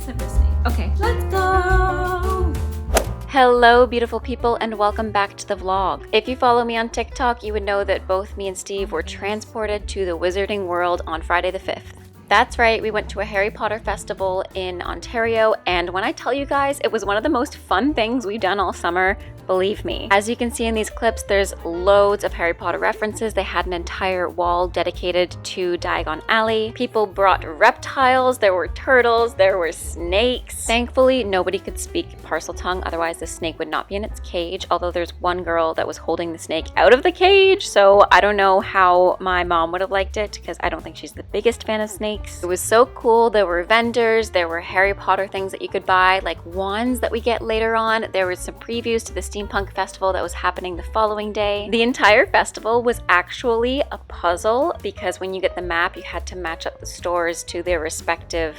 except for Snape. Okay, let's go! Hello beautiful people and welcome back to the vlog. If you follow me on TikTok, you would know that both me and Steve were transported to the Wizarding World on Friday the 5th. That's right, we went to a Harry Potter festival in Ontario, and when I tell you guys, it was one of the most fun things we've done all summer, believe me. As you can see in these clips, there's loads of Harry Potter references. They had an entire wall dedicated to Diagon Alley. People brought reptiles, there were turtles, there were snakes. Thankfully, nobody could speak Parseltongue, otherwise the snake would not be in its cage, although there's one girl that was holding the snake out of the cage, so I don't know how my mom would have liked it, because I don't think she's the biggest fan of snakes. It was so cool. There were vendors, there were Harry Potter things that you could buy, like wands that we get later on. There were some previews to the Steampunk Festival that was happening the following day. The entire festival was actually a puzzle because when you get the map, you had to match up the stores to their respective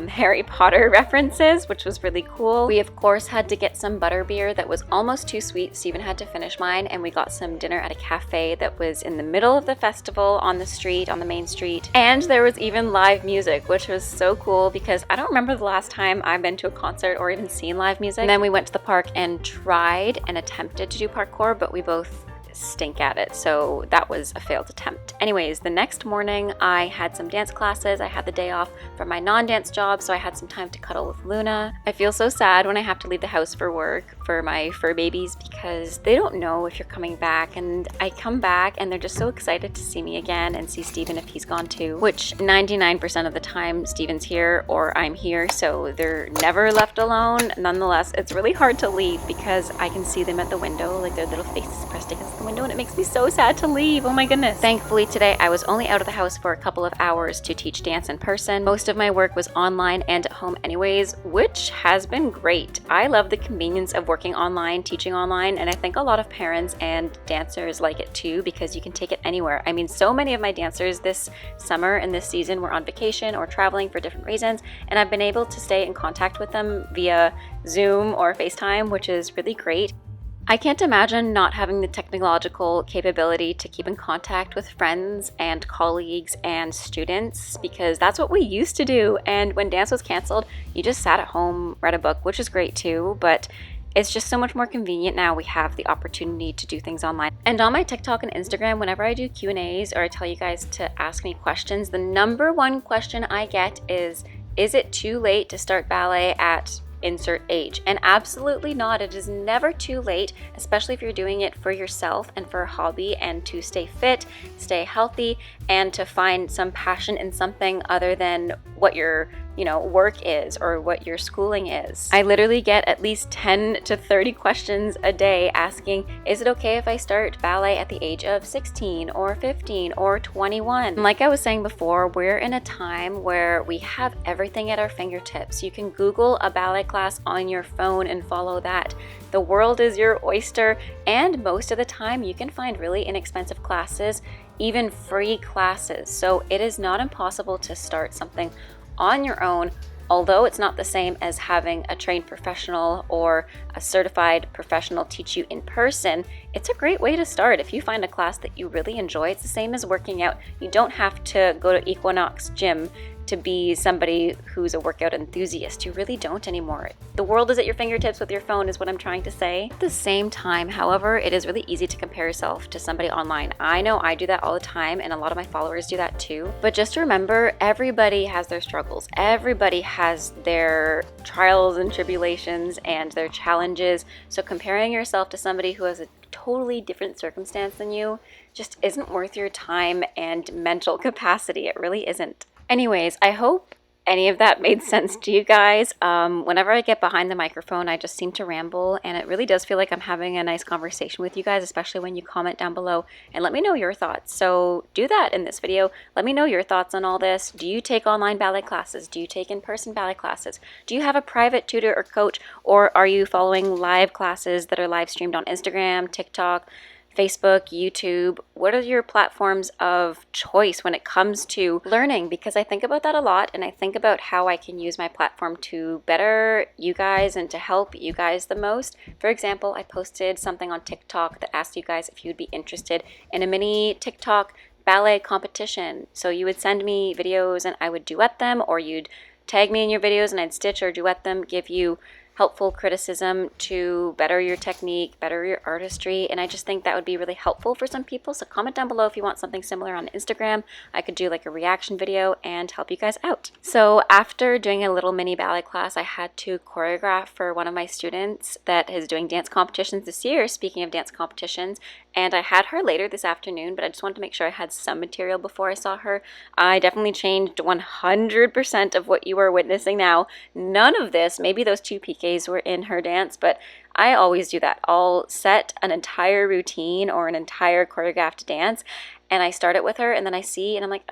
Harry Potter references, which was really cool. We of course had to get some butterbeer that was almost too sweet. Steven had to finish mine, and we got some dinner at a cafe that was in the middle of the festival on the street, on the main street. And there was even live music, which was so cool because I don't remember the last time I've been to a concert or even seen live music. And then we went to the park and tried and attempted to do parkour, but we both stink at it, so that was a failed attempt. Anyways, the next morning I had some dance classes. I had the day off from my non-dance job, so I had some time to cuddle with Luna. I feel so sad when I have to leave the house for work for my fur babies because they don't know if you're coming back, and I come back and they're just so excited to see me again and see Steven if he's gone too, which 99% of the time Steven's here or I'm here, so they're never left alone. Nonetheless, it's really hard to leave because I can see them at the window, like their little faces pressed against the window, and it makes me so sad to leave. Oh my goodness. Thankfully today I was only out of the house for a couple of hours to teach dance in person. Most of my work was online and at home anyways, which has been great. I love the convenience of working online, teaching online, and I think a lot of parents and dancers like it too because you can take it anywhere. I mean, so many of my dancers this summer and this season were on vacation or traveling for different reasons, and I've been able to stay in contact with them via Zoom or FaceTime, which is really great. I can't imagine not having the technological capability to keep in contact with friends and colleagues and students because that's what we used to do. And when dance was canceled, you just sat at home, read a book, which is great too, but it's just so much more convenient now. We have the opportunity to do things online. And on my TikTok and Instagram, whenever I do Q&As or I tell you guys to ask me questions, the number one question I get is it too late to start ballet at insert age? And absolutely not. It is never too late, especially if you're doing it for yourself and for a hobby and to stay fit, stay healthy, and to find some passion in something other than what your work is or what your schooling is. I literally get at least 10 to 30 questions a day asking, is it okay if I start ballet at the age of 16 or 15 or 21? And like I was saying before, we're in a time where we have everything at our fingertips. You can Google a ballet class on your phone and follow that. The world is your oyster, and most of the time you can find really inexpensive classes, even free classes. So it is not impossible to start something on your own, although it's not the same as having a trained professional or a certified professional teach you in person. It's a great way to start. If you find a class that you really enjoy, it's the same as working out. You don't have to go to Equinox Gym to be somebody who's a workout enthusiast. You really don't anymore. The world is at your fingertips with your phone is what I'm trying to say. At the same time, however, it is really easy to compare yourself to somebody online. I know I do that all the time, and a lot of my followers do that too. But just remember, everybody has their struggles. Everybody has their trials and tribulations and their challenges. So comparing yourself to somebody who has a totally different circumstance than you just isn't worth your time and mental capacity. It really isn't. Anyways, I hope any of that made sense to you guys. Whenever I get behind the microphone, I just seem to ramble, and it really does feel like I'm having a nice conversation with you guys, especially when you comment down below and let me know your thoughts. So do that in this video. Let me know your thoughts on all this. Do you take online ballet classes? Do you take in-person ballet classes? Do you have a private tutor or coach, or are you following live classes that are live streamed on Instagram, TikTok, Facebook, YouTube? What are your platforms of choice when it comes to learning? Because I think about that a lot, and I think about how I can use my platform to better you guys and to help you guys the most. For example, I posted something on TikTok that asked you guys if you'd be interested in a mini TikTok ballet competition. So you would send me videos and I would duet them, or you'd tag me in your videos and I'd stitch or duet them, give you helpful criticism to better your technique, better your artistry, and I just think that would be really helpful for some people. So comment down below if you want something similar on Instagram. I could do like a reaction video and help you guys out. So after doing a little mini ballet class, I had to choreograph for one of my students that is doing dance competitions this year, speaking of dance competitions, and I had her later this afternoon, but I just wanted to make sure I had some material before I saw her. I definitely changed 100% of what you are witnessing now. None of this, maybe those two PKs were in her dance, but I always do that. I'll set an entire routine or an entire choreographed dance, and I start it with her, and then I see, and I'm like,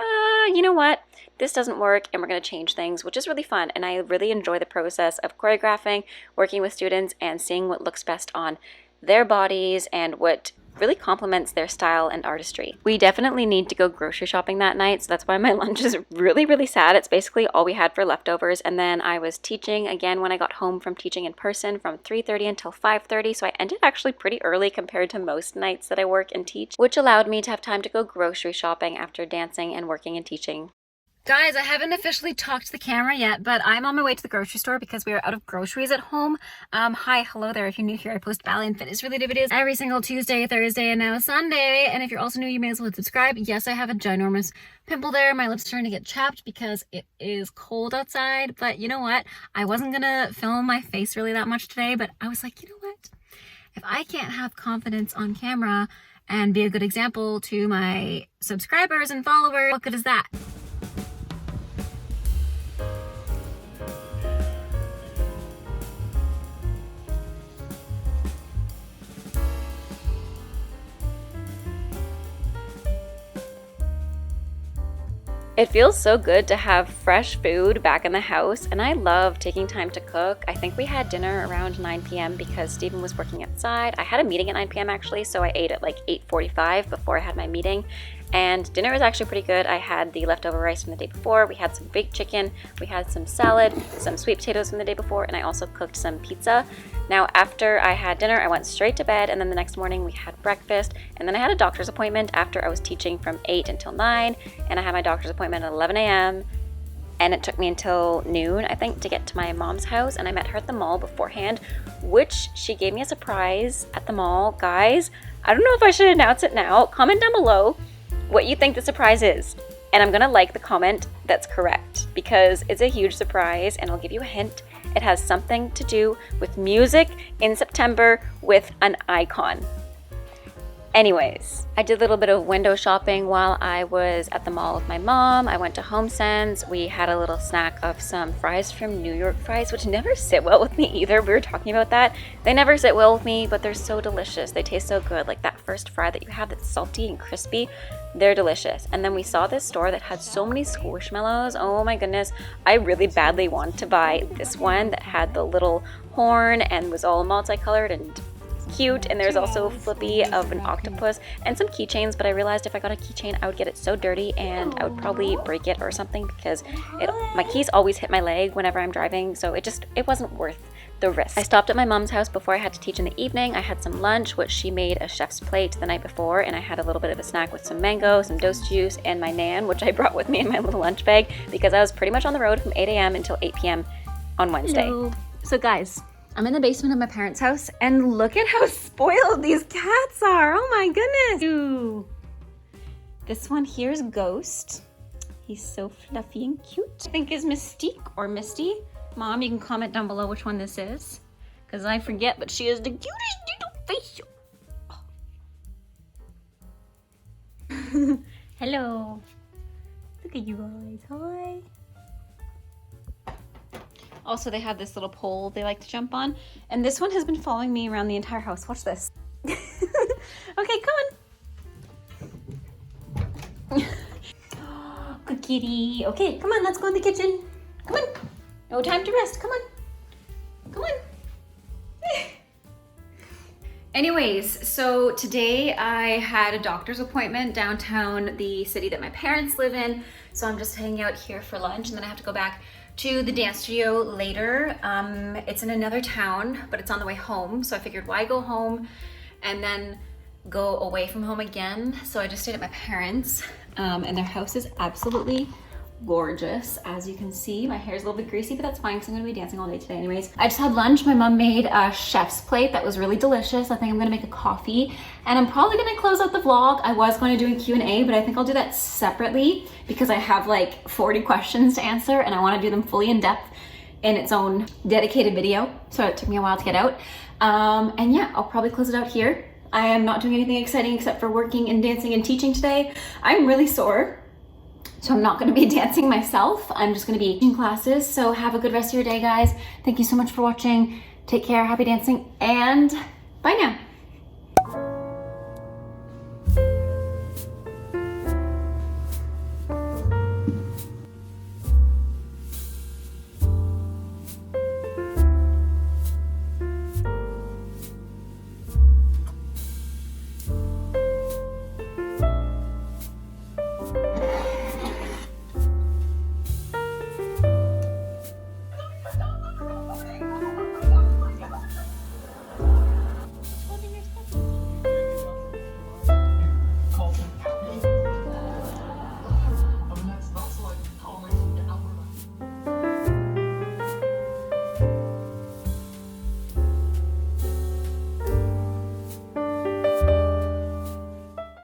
you know what? This doesn't work, and we're going to change things, which is really fun, and I really enjoy the process of choreographing, working with students, and seeing what looks best on their bodies and what really complements their style and artistry. We definitely need to go grocery shopping that night, so that's why my lunch is really sad. It's basically all we had for leftovers, and then I was teaching again when I got home from teaching in person from 3:30 until 5:30, so I ended actually pretty early compared to most nights that I work and teach, which allowed me to have time to go grocery shopping after dancing and working and teaching. Guys, I haven't officially talked to the camera yet, but I'm on my way to the grocery store because we are out of groceries at home. Hi, hello there. If you're new here, I post ballet and fitness related videos every single Tuesday, Thursday, and now Sunday. And if you're also new, you may as well hit subscribe. Yes, I have a ginormous pimple there. My lips are starting to get chapped because it is cold outside. But you know what? I wasn't gonna film my face really that much today, but I was like, you know what? If I can't have confidence on camera and be a good example to my subscribers and followers, what good is that? It feels so good to have fresh food back in the house, and I love taking time to cook. I think we had dinner around 9 p.m. because Stephen was working outside. I had a meeting at 9 p.m. actually, so I ate at like 8:45 before I had my meeting. And dinner was actually pretty good. I had the leftover rice from the day before. We had some baked chicken, we had some salad, some sweet potatoes from the day before, and I also cooked some pizza. Now, after I had dinner, I went straight to bed, and then the next morning we had breakfast, and then I had a doctor's appointment after I was teaching from 8 until 9, and I had my doctor's appointment at 11 a.m., and it took me until noon, I think, to get to my mom's house, and I met her at the mall beforehand, which she gave me a surprise at the mall. Guys, I don't know if I should announce it now. Comment down below what you think the surprise is, and I'm gonna like the comment that's correct because it's a huge surprise, and I'll give you a hint. It has something to do with music in September with an icon. Anyways, I did a little bit of window shopping while I was at the mall with my mom. I went to HomeSense. We had a little snack of some fries from New York Fries, which never sit well with me either. We were talking about that. They never sit well with me, but they're so delicious. They taste so good. Like that first fry that you have that's salty and crispy, they're delicious. And then we saw this store that had so many squishmallows. Oh my goodness. I really badly wanted to buy this one that had the little horn and was all multicolored and cute, and there's also a flippy of an octopus and some keychains, but I realized if I got a keychain I would get it so dirty and I would probably break it or something because my keys always hit my leg whenever I'm driving, so it wasn't worth the risk. I stopped at my mom's house before I had to teach in the evening. I had some lunch, which she made a chef's plate the night before, and I had a little bit of a snack with some mango, some dose juice, and my nan, which I brought with me in my little lunch bag because I was pretty much on the road from 8 a.m. until 8 p.m. on Wednesday. Hello. So guys, I'm in the basement of my parents' house, and look at how spoiled these cats are. Oh my goodness. Ooh. This one here is Ghost. He's so fluffy and cute. I think is Mystique or Misty. Mom, you can comment down below which one this is, because I forget, but she has the cutest little face. Oh. Hello. Look at you guys. Hi. Also, they have this little pole they like to jump on. And this one has been following me around the entire house. Watch this. Okay, come on. Good kitty. Okay, come on, let's go in the kitchen. Come on. No time to rest. Come on. Come on. Anyways, so today I had a doctor's appointment downtown, the city that my parents live in. So I'm just hanging out here for lunch, and then I have to go back to the dance studio later. It's in another town, but it's on the way home. So I figured, why go home and then go away from home again? So I just stayed at my parents', and their house is absolutely gorgeous. As you can see, my hair's a little bit greasy, but that's fine because I'm gonna be dancing all day today anyways. I just had lunch. My mom made a chef's plate that was really delicious. I think I'm gonna make a coffee, and I'm probably gonna close out the vlog. I was going to do a Q&A, but I think I'll do that separately because I have like 40 questions to answer and I wanna do them fully in depth in its own dedicated video. So it took me a while to get out. And yeah, I'll probably close it out here. I am not doing anything exciting except for working and dancing and teaching today. I'm really sore, so I'm not gonna be dancing myself. I'm just gonna be teaching classes. So have a good rest of your day, guys. Thank you so much for watching. Take care, happy dancing, and bye now.